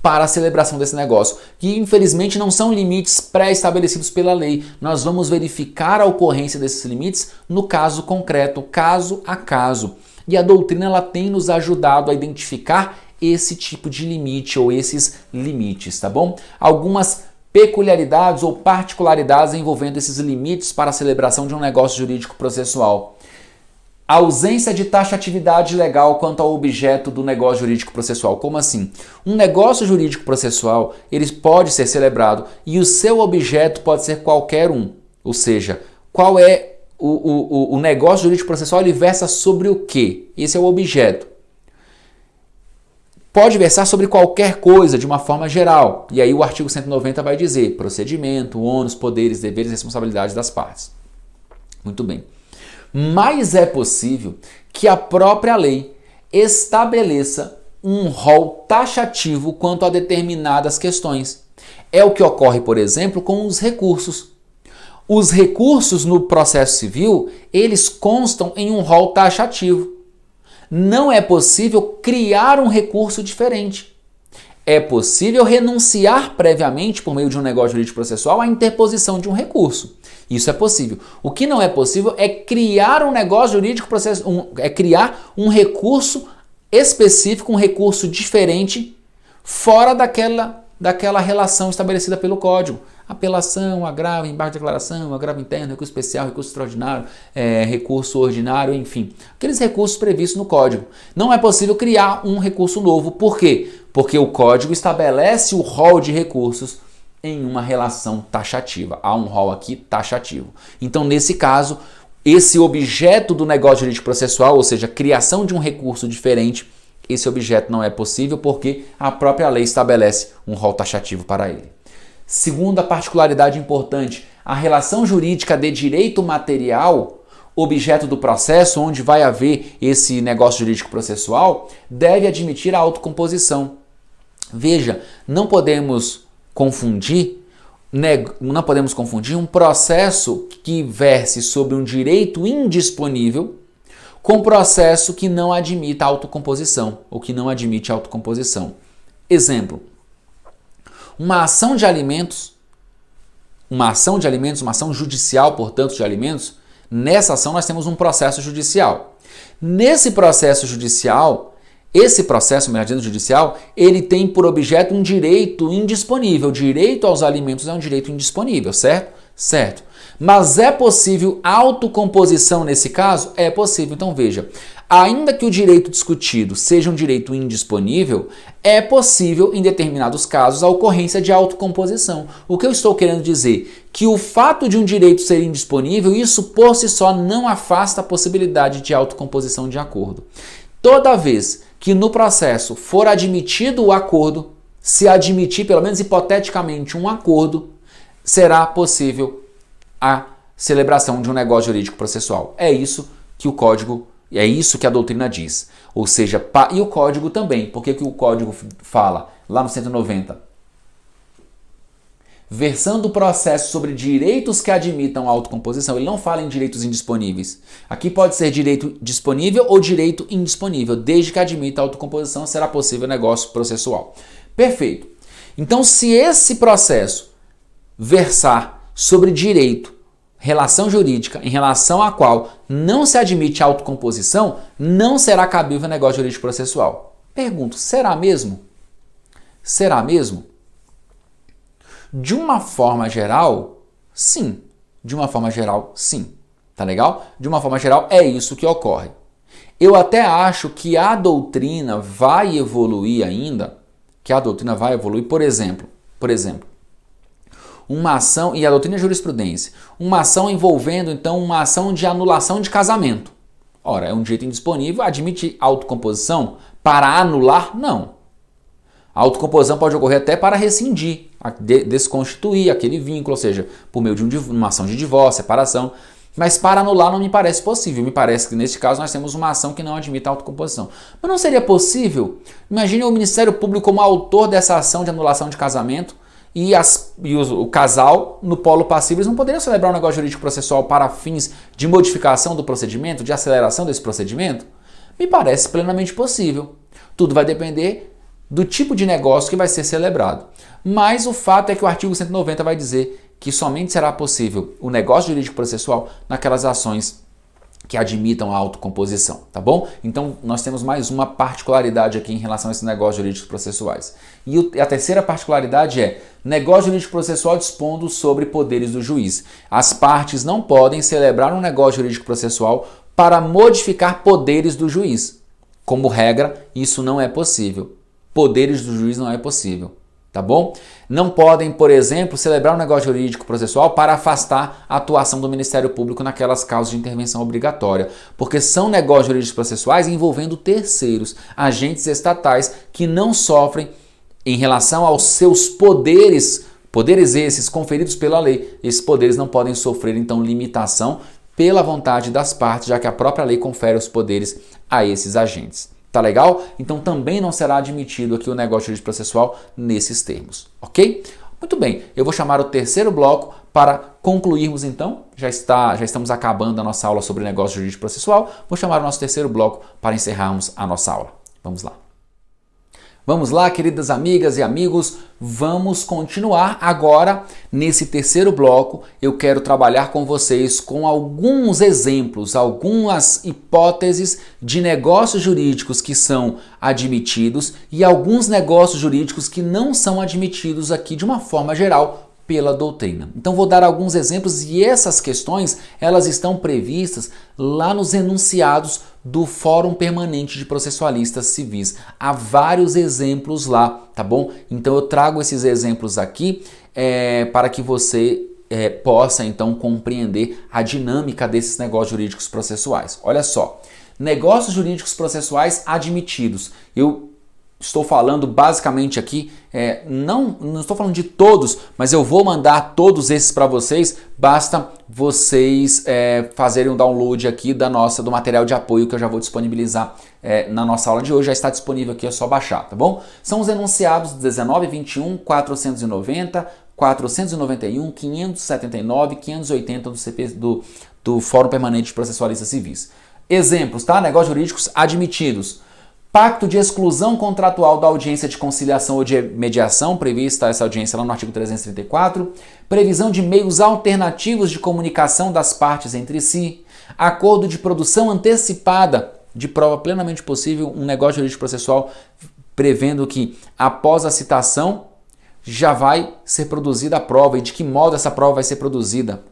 para a celebração desse negócio, que infelizmente não são limites pré-estabelecidos pela lei. Nós vamos verificar a ocorrência desses limites no caso concreto, caso a caso. E a doutrina ela tem nos ajudado a identificar esse tipo de limite ou esses limites, tá bom? Algumas peculiaridades ou particularidades envolvendo esses limites para a celebração de um negócio jurídico processual. A ausência de taxatividade legal quanto ao objeto do negócio jurídico processual. Como assim? Um negócio jurídico processual, ele pode ser celebrado e o seu objeto pode ser qualquer um. Ou seja, qual é o negócio jurídico processual, ele versa sobre o quê? Esse é o objeto. Pode versar sobre qualquer coisa de uma forma geral. E aí o artigo 190 vai dizer procedimento, ônus, poderes, deveres e responsabilidades das partes. Muito bem. Mas é possível que a própria lei estabeleça um rol taxativo quanto a determinadas questões. É o que ocorre, por exemplo, com os recursos. Os recursos no processo civil, eles constam em um rol taxativo. Não é possível criar um recurso diferente. É possível renunciar previamente, por meio de um negócio jurídico processual, à interposição de um recurso. Isso é possível. O que não é possível é criar um negócio jurídico processual, criar um recurso específico, um recurso diferente, fora daquela relação estabelecida pelo Código. Apelação, agravo, embargo de declaração, agravo interno, recurso especial, recurso extraordinário, recurso ordinário, enfim. Aqueles recursos previstos no Código. Não é possível criar um recurso novo. Por quê? Porque o Código estabelece o rol de recursos em uma relação taxativa. Há um rol aqui taxativo. Então, nesse caso, esse objeto do negócio jurídico processual, ou seja, a criação de um recurso diferente, esse objeto não é possível porque a própria lei estabelece um rol taxativo para ele. Segunda particularidade importante, a relação jurídica de direito material, objeto do processo, onde vai haver esse negócio jurídico processual, deve admitir a autocomposição. Veja, não podemos confundir um processo que verse sobre um direito indisponível com processo que não admita autocomposição ou que não admite autocomposição. Exemplo, uma ação de alimentos, uma ação judicial, portanto, de alimentos, nessa ação nós temos um processo judicial. Nesse processo judicial, ele tem por objeto um direito indisponível. O direito aos alimentos é um direito indisponível, certo? Certo. Mas é possível autocomposição nesse caso? É possível. Então veja, Ainda que o direito discutido seja um direito indisponível, é possível, em determinados casos, a ocorrência de autocomposição. O que eu estou querendo dizer? Que o fato de um direito ser indisponível, isso por si só não afasta a possibilidade de autocomposição de acordo. Toda vez que no processo for admitido o acordo, se admitir, pelo menos hipoteticamente, um acordo, será possível a celebração de um negócio jurídico processual. É isso que o Código, é isso que a doutrina diz. Ou seja, e o Código também. Por que o Código fala lá no 190? Versando o processo sobre direitos que admitam a autocomposição. Ele não fala em direitos indisponíveis. Aqui pode ser direito disponível ou direito indisponível. Desde que admita a autocomposição, será possível negócio processual. Perfeito. Então, se esse processo versar sobre direito, relação jurídica, em relação à qual não se admite autocomposição, não será cabível negócio jurídico processual. Pergunto, será mesmo? Será mesmo? De uma forma geral, sim. De uma forma geral, sim. Tá legal? De uma forma geral, é isso que ocorre. Eu até acho que a doutrina vai evoluir ainda, por exemplo, uma ação, e a doutrina é jurisprudência, uma ação envolvendo, então, uma ação de anulação de casamento. Ora, é um direito indisponível, admite autocomposição para anular? Não. A autocomposição pode ocorrer até para rescindir, desconstituir aquele vínculo, ou seja, por meio de uma ação de divórcio, separação. Mas para anular não me parece possível. Me parece que neste caso nós temos uma ação que não admite a autocomposição. Mas não seria possível? Imagine o Ministério Público como autor dessa ação de anulação de casamento e o casal no polo passivo, eles não poderiam celebrar um negócio jurídico processual para fins de modificação do procedimento, de aceleração desse procedimento? Me parece plenamente possível. Tudo vai depender do tipo de negócio que vai ser celebrado. Mas o fato é que o artigo 190 vai dizer que somente será possível o negócio jurídico processual naquelas ações que admitam a autocomposição, tá bom? Então nós temos mais uma particularidade aqui em relação a esses negócios jurídicos processuais. E a terceira particularidade é negócio jurídico processual dispondo sobre poderes do juiz. As partes não podem celebrar um negócio jurídico processual para modificar poderes do juiz. Como regra, isso não é possível. Poderes do juiz não é possível, tá bom? Não podem, por exemplo, celebrar um negócio jurídico processual para afastar a atuação do Ministério Público naquelas causas de intervenção obrigatória, porque são negócios jurídicos processuais envolvendo terceiros, agentes estatais que não sofrem em relação aos seus poderes esses conferidos pela lei. Esses poderes não podem sofrer, então, limitação pela vontade das partes, já que a própria lei confere os poderes a esses agentes. Tá legal? Então também não será admitido aqui o negócio jurídico processual nesses termos, ok? Muito bem, eu vou chamar o terceiro bloco para concluirmos então, já estamos acabando a nossa aula sobre negócio jurídico processual, vou chamar o nosso terceiro bloco para encerrarmos a nossa aula. Vamos lá. Vamos lá, queridas amigas e amigos, vamos continuar agora nesse terceiro bloco. Eu quero trabalhar com vocês com alguns exemplos, algumas hipóteses de negócios jurídicos que são admitidos e alguns negócios jurídicos que não são admitidos aqui de uma forma geral pela doutrina. Então vou dar alguns exemplos e essas questões elas estão previstas lá nos enunciados do Fórum Permanente de Processualistas Civis. Há vários exemplos lá, tá bom? Então eu trago esses exemplos aqui para que você possa então compreender a dinâmica desses negócios jurídicos processuais. Olha só, negócios jurídicos processuais admitidos. Eu estou falando basicamente aqui, não estou falando de todos, mas eu vou mandar todos esses para vocês, basta vocês fazerem um download aqui do material de apoio que eu já vou disponibilizar na nossa aula de hoje, já está disponível aqui, é só baixar, tá bom? São os enunciados 19, 21, 490, 491, 579, 580 do Fórum Permanente de Processualistas Civis. Exemplos, tá? Negócios jurídicos admitidos. Pacto de exclusão contratual da audiência de conciliação ou de mediação, prevista essa audiência lá no artigo 334. Previsão de meios alternativos de comunicação das partes entre si. Acordo de produção antecipada de prova plenamente possível, um negócio jurídico processual prevendo que após a citação já vai ser produzida a prova e de que modo essa prova vai ser produzida.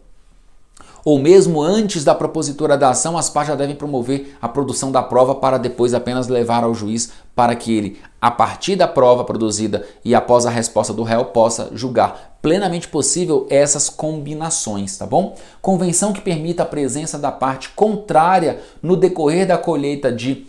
ou mesmo antes da propositura da ação, as partes já devem promover a produção da prova para depois apenas levar ao juiz para que ele, a partir da prova produzida e após a resposta do réu, possa julgar. Plenamente possível essas combinações, tá bom? Convenção que permita a presença da parte contrária no decorrer da colheita de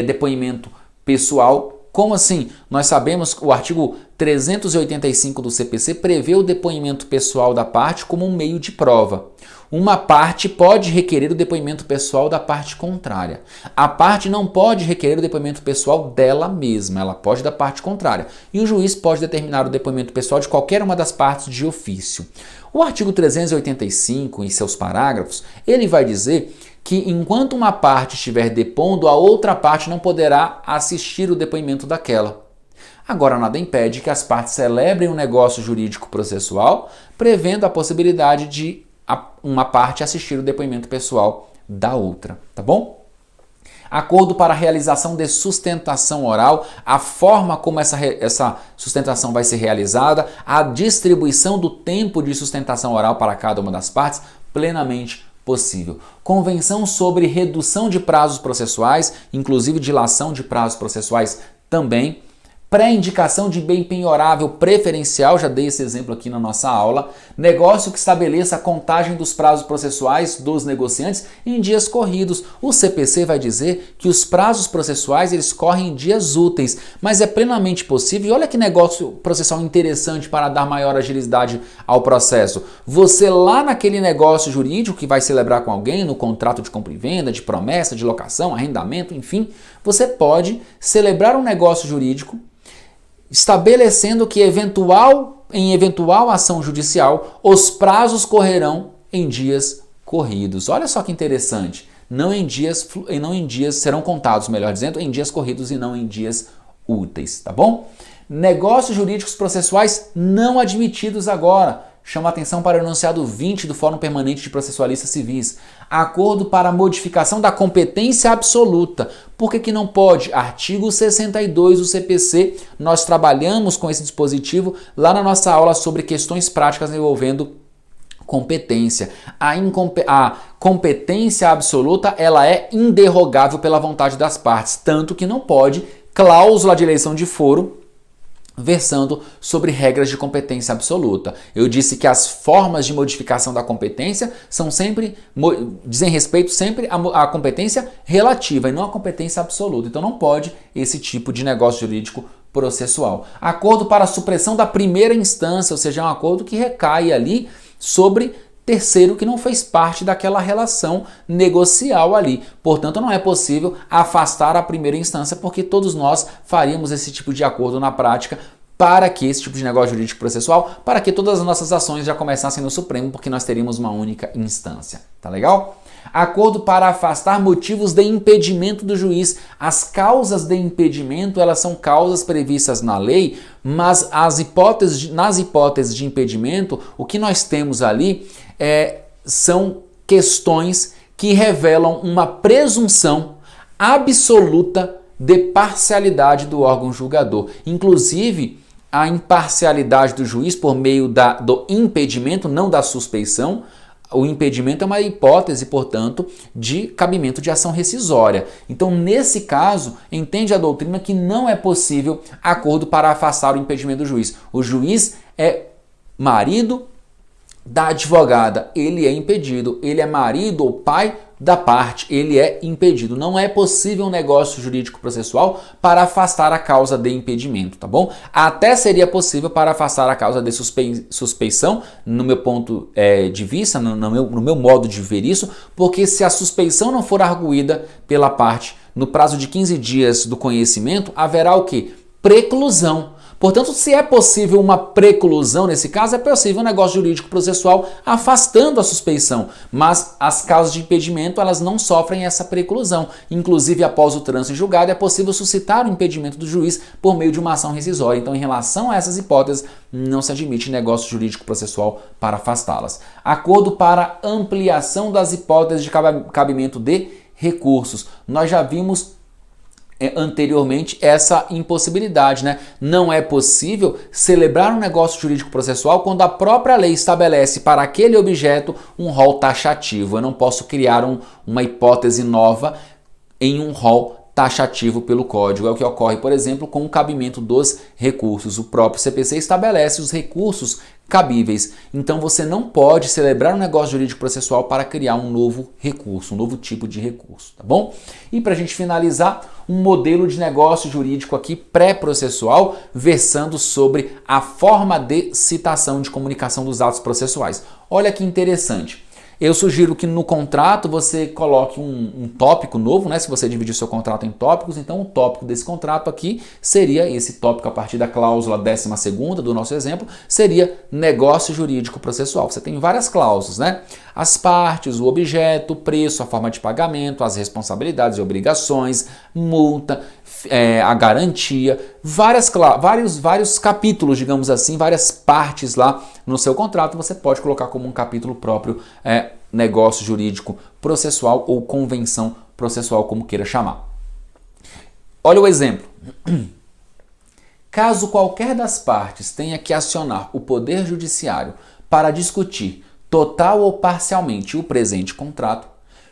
depoimento pessoal. Como assim? Nós sabemos que o artigo 385 do CPC prevê o depoimento pessoal da parte como um meio de prova. Uma parte pode requerer o depoimento pessoal da parte contrária. A parte não pode requerer o depoimento pessoal dela mesma, ela pode da parte contrária. E o juiz pode determinar o depoimento pessoal de qualquer uma das partes de ofício. O artigo 385, em seus parágrafos, ele vai dizer que enquanto uma parte estiver depondo, a outra parte não poderá assistir o depoimento daquela. Agora, nada impede que as partes celebrem um negócio jurídico processual, prevendo a possibilidade de uma parte assistir o depoimento pessoal da outra, tá bom? Acordo para a realização de sustentação oral, a forma como essa sustentação vai ser realizada, a distribuição do tempo de sustentação oral para cada uma das partes, plenamente possível. Convenção sobre redução de prazos processuais, inclusive dilação de prazos processuais também. Pré-indicação de bem penhorável preferencial, já dei esse exemplo aqui na nossa aula. Negócio que estabeleça a contagem dos prazos processuais dos negociantes em dias corridos. O CPC vai dizer que os prazos processuais eles correm em dias úteis, mas é plenamente possível. E olha que negócio processual interessante para dar maior agilidade ao processo. Você lá naquele negócio jurídico que vai celebrar com alguém, no contrato de compra e venda, de promessa, de locação, arrendamento, enfim, você pode celebrar um negócio jurídico estabelecendo que em eventual ação judicial, os prazos correrão em dias corridos. Olha só que interessante. Não em dias serão contados, melhor dizendo, em dias corridos e não em dias úteis, tá bom? Negócios jurídicos processuais não admitidos agora. Chama atenção para o enunciado 20 do Fórum Permanente de Processualistas Civis. Acordo para a modificação da competência absoluta. Por que não pode? Artigo 62 do CPC. Nós trabalhamos com esse dispositivo lá na nossa aula sobre questões práticas envolvendo competência. A competência absoluta ela é inderrogável pela vontade das partes, tanto que não pode cláusula de eleição de foro versando sobre regras de competência absoluta. Eu disse que as formas de modificação da competência dizem respeito sempre à competência relativa e não à competência absoluta. Então não pode esse tipo de negócio jurídico processual. Acordo para a supressão da primeira instância, ou seja, é um acordo que recai ali sobre terceiro que não fez parte daquela relação negocial ali. Portanto, não é possível afastar a primeira instância, porque todos nós faríamos esse tipo de acordo na prática para que esse tipo de negócio jurídico processual, para que todas as nossas ações já começassem no Supremo, porque nós teríamos uma única instância. Tá legal? Acordo para afastar motivos de impedimento do juiz. As causas de impedimento, elas são causas previstas na lei, mas nas hipóteses de impedimento, o que nós temos ali são questões que revelam uma presunção absoluta de parcialidade do órgão julgador. Inclusive, a imparcialidade do juiz por meio do impedimento, não da suspeição. O impedimento é uma hipótese, portanto, de cabimento de ação rescisória. Então, nesse caso, entende a doutrina que não é possível acordo para afastar o impedimento do juiz. O juiz é marido da advogada, ele é impedido. Ele é marido ou pai da parte, ele é impedido. Não é possível um negócio jurídico processual para afastar a causa de impedimento, tá bom? Até seria possível para afastar a causa de suspeição, no meu ponto de vista, no meu modo de ver isso, porque se a suspeição não for arguída pela parte no prazo de 15 dias do conhecimento, haverá o quê? Preclusão. Portanto, se é possível uma preclusão nesse caso, é possível um negócio jurídico processual afastando a suspeição, mas as causas de impedimento elas não sofrem essa preclusão. Inclusive, após o trânsito em julgado, é possível suscitar o impedimento do juiz por meio de uma ação rescisória. Então, em relação a essas hipóteses, não se admite negócio jurídico processual para afastá-las. Acordo para ampliação das hipóteses de cabimento de recursos. Nós já vimos anteriormente essa impossibilidade, né? Não é possível celebrar um negócio jurídico processual quando a própria lei estabelece para aquele objeto um rol taxativo. Eu não posso criar uma hipótese nova em um rol taxativo pelo Código. É o que ocorre, por exemplo, com o cabimento dos recursos. O próprio CPC estabelece os recursos cabíveis. Então você não pode celebrar um negócio jurídico processual para criar um novo recurso, um novo tipo de recurso, tá bom? E para a gente finalizar, um modelo de negócio jurídico aqui pré-processual, versando sobre a forma de citação de comunicação dos atos processuais. Olha que interessante. Eu sugiro que no contrato você coloque um tópico novo, né? Se você dividir seu contrato em tópicos, então o tópico desse contrato aqui seria esse tópico a partir da cláusula 12ª do nosso exemplo, seria negócio jurídico processual. Você tem várias cláusulas, né? As partes, o objeto, o preço, a forma de pagamento, as responsabilidades e obrigações, multa, a garantia, vários capítulos, digamos assim, várias partes lá no seu contrato, você pode colocar como um capítulo próprio negócio jurídico processual ou convenção processual, como queira chamar. Olha o exemplo. Caso qualquer das partes tenha que acionar o Poder Judiciário para discutir total ou parcialmente o presente contrato,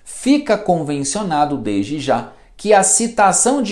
fica convencionado desde já que a citação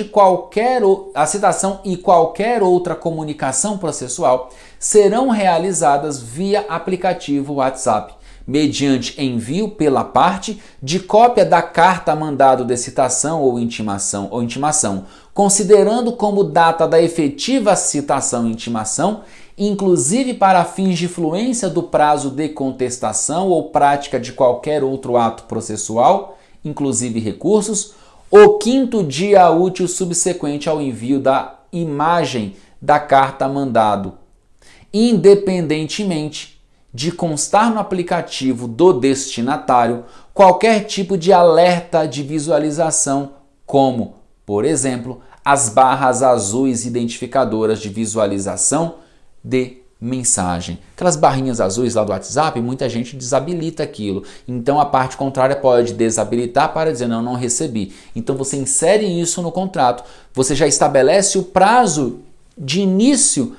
e qualquer outra comunicação processual serão realizadas via aplicativo WhatsApp, mediante envio pela parte de cópia da carta mandado de citação ou intimação, considerando como data da efetiva citação e intimação, inclusive para fins de fluência do prazo de contestação ou prática de qualquer outro ato processual, inclusive recursos, o 5º dia útil subsequente ao envio da imagem da carta mandado, independentemente de constar no aplicativo do destinatário qualquer tipo de alerta de visualização, como, por exemplo, as barras azuis identificadoras de visualização de mensagem. Aquelas barrinhas azuis lá do WhatsApp, muita gente desabilita aquilo. Então a parte contrária pode desabilitar para dizer não recebi. Então você insere isso no contrato. Você já estabelece o prazo de início,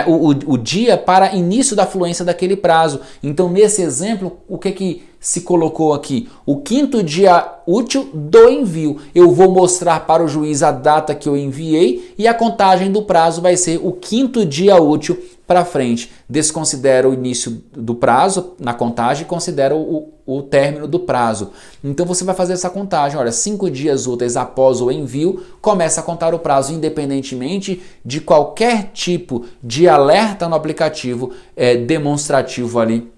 o dia para início da fluência daquele prazo. Então nesse exemplo, o que se colocou aqui? O 5º dia útil do envio. Eu vou mostrar para o juiz a data que eu enviei e a contagem do prazo vai ser o 5º dia útil para frente. Desconsidera o início do prazo na contagem e considera o término do prazo. Então você vai fazer essa contagem. Olha, 5 dias úteis após o envio, começa a contar o prazo, independentemente de qualquer tipo de alerta no aplicativo demonstrativo ali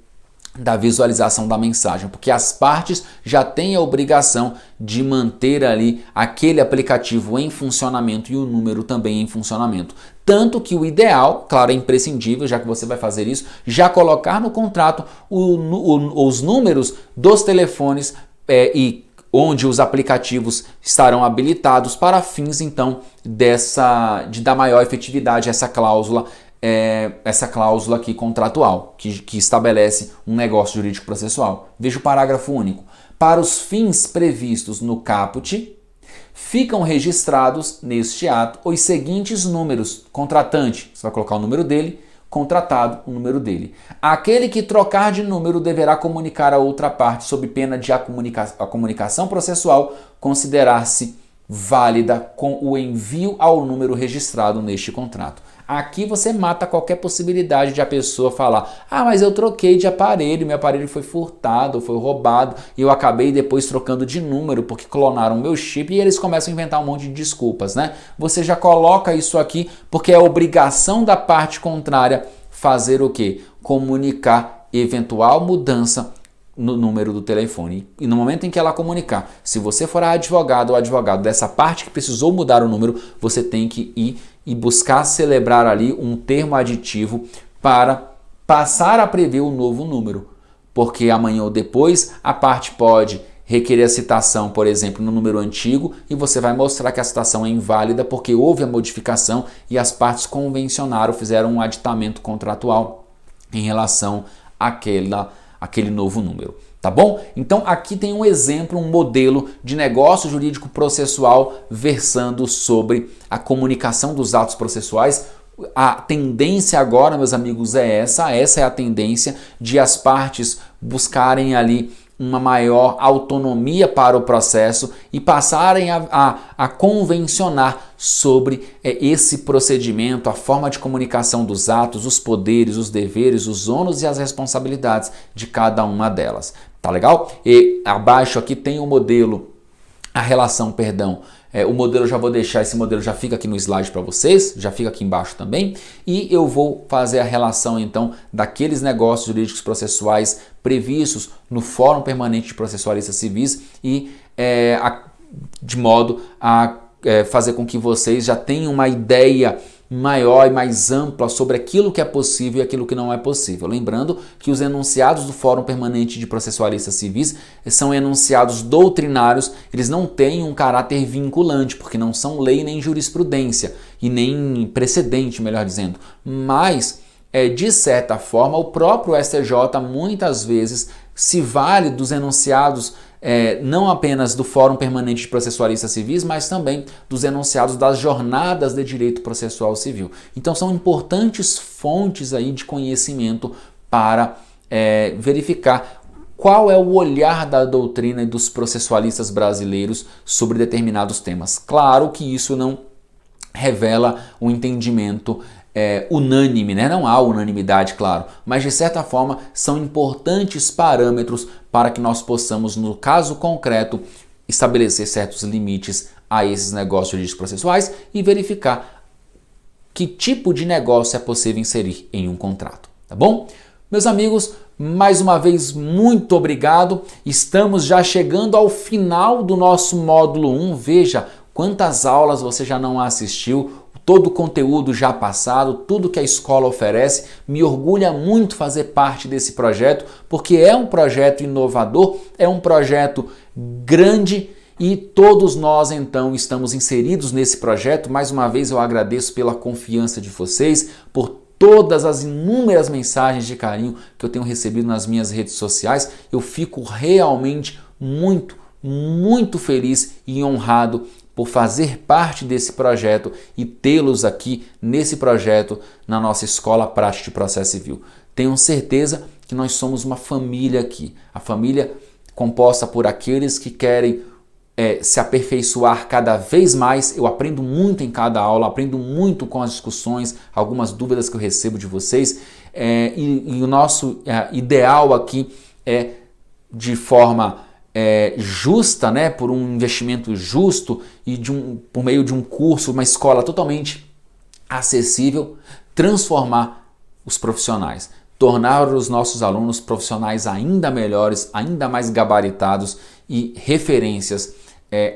da visualização da mensagem, porque as partes já têm a obrigação de manter ali aquele aplicativo em funcionamento e o número também em funcionamento. Tanto que o ideal, claro, é imprescindível, já que você vai fazer isso, já colocar no contrato os números dos telefones e onde os aplicativos estarão habilitados para fins, então, de dar maior efetividade a essa cláusula aqui contratual, que estabelece um negócio jurídico processual. Veja o parágrafo único. Para os fins previstos no caput, ficam registrados neste ato os seguintes números: contratante, você vai colocar o número dele, contratado, o número dele. Aquele que trocar de número deverá comunicar a outra parte sob pena de a comunicação processual considerar-se válida com o envio ao número registrado neste contrato. Aqui você mata qualquer possibilidade de a pessoa falar: ah, mas eu troquei de aparelho, meu aparelho foi furtado, foi roubado e eu acabei depois trocando de número porque clonaram meu chip, e eles começam a inventar um monte de desculpas, né? Você já coloca isso aqui porque é obrigação da parte contrária fazer o quê? Comunicar eventual mudança no número do telefone. E no momento em que ela comunicar, se você for a advogado ou advogado dessa parte que precisou mudar o número, você tem que ir e buscar celebrar ali um termo aditivo para passar a prever o novo número. Porque amanhã ou depois a parte pode requerer a citação, por exemplo, no número antigo, e você vai mostrar que a citação é inválida porque houve a modificação e as partes convencionaram, fizeram um aditamento contratual em relação aquele novo número. Tá bom? Então aqui tem um exemplo, um modelo de negócio jurídico processual versando sobre a comunicação dos atos processuais. A tendência agora, meus amigos, essa é a tendência de as partes buscarem ali uma maior autonomia para o processo e passarem a convencionar sobre esse procedimento, a forma de comunicação dos atos, os poderes, os deveres, os ônus e as responsabilidades de cada uma delas. Tá legal? E abaixo aqui tem o modelo, a relação, perdão, o modelo eu já vou deixar, esse modelo já fica aqui no slide para vocês, já fica aqui embaixo também, e eu vou fazer a relação então daqueles negócios jurídicos processuais previstos no Fórum Permanente de Processualistas Civis e de modo a fazer com que vocês já tenham uma ideia maior e mais ampla sobre aquilo que é possível e aquilo que não é possível. Lembrando que os enunciados do Fórum Permanente de Processualistas Civis são enunciados doutrinários, eles não têm um caráter vinculante, porque não são lei nem jurisprudência, e nem precedente, melhor dizendo. Mas, de certa forma, o próprio STJ muitas vezes se vale dos enunciados não apenas do Fórum Permanente de Processualistas Civis, mas também dos enunciados das jornadas de direito processual civil. Então são importantes fontes aí de conhecimento para verificar qual é o olhar da doutrina e dos processualistas brasileiros sobre determinados temas. Claro que isso não revela um entendimento unânime, né? Não há unanimidade, claro, mas de certa forma são importantes parâmetros para que nós possamos, no caso concreto, estabelecer certos limites a esses negócios jurídicos processuais e verificar que tipo de negócio é possível inserir em um contrato, tá bom? Meus amigos, mais uma vez, muito obrigado. Estamos já chegando ao final do nosso módulo 1. Veja quantas aulas você já não assistiu, todo o conteúdo já passado, tudo que a escola oferece. Me orgulha muito fazer parte desse projeto, porque é um projeto inovador, é um projeto grande e todos nós então estamos inseridos nesse projeto. Mais uma vez eu agradeço pela confiança de vocês, por todas as inúmeras mensagens de carinho que eu tenho recebido nas minhas redes sociais. Eu fico realmente muito feliz e honrado por fazer parte desse projeto e tê-los aqui nesse projeto na nossa Escola Prática de Processo Civil. Tenham certeza que nós somos uma família aqui, a família composta por aqueles que querem se aperfeiçoar cada vez mais. Eu aprendo muito em cada aula, aprendo muito com as discussões, algumas dúvidas que eu recebo de vocês, e o nosso ideal aqui é de forma justa, né, por um investimento justo e por meio de um curso, uma escola totalmente acessível, transformar os profissionais, tornar os nossos alunos profissionais ainda melhores, ainda mais gabaritados e referências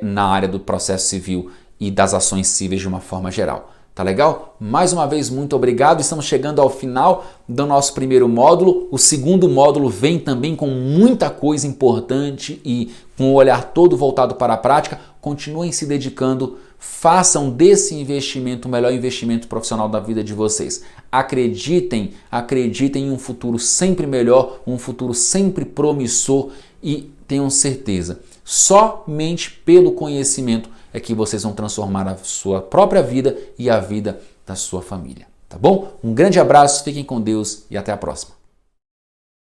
na área do processo civil e das ações cíveis de uma forma geral. Tá legal? Mais uma vez, muito obrigado. Estamos chegando ao final do nosso primeiro módulo. O segundo módulo vem também com muita coisa importante e com o olhar todo voltado para a prática. Continuem se dedicando, façam desse investimento o melhor investimento profissional da vida de vocês. Acreditem em um futuro sempre melhor, um futuro sempre promissor e tenham certeza, somente pelo conhecimento é que vocês vão transformar a sua própria vida e a vida da sua família, tá bom? Um grande abraço, fiquem com Deus e até a próxima.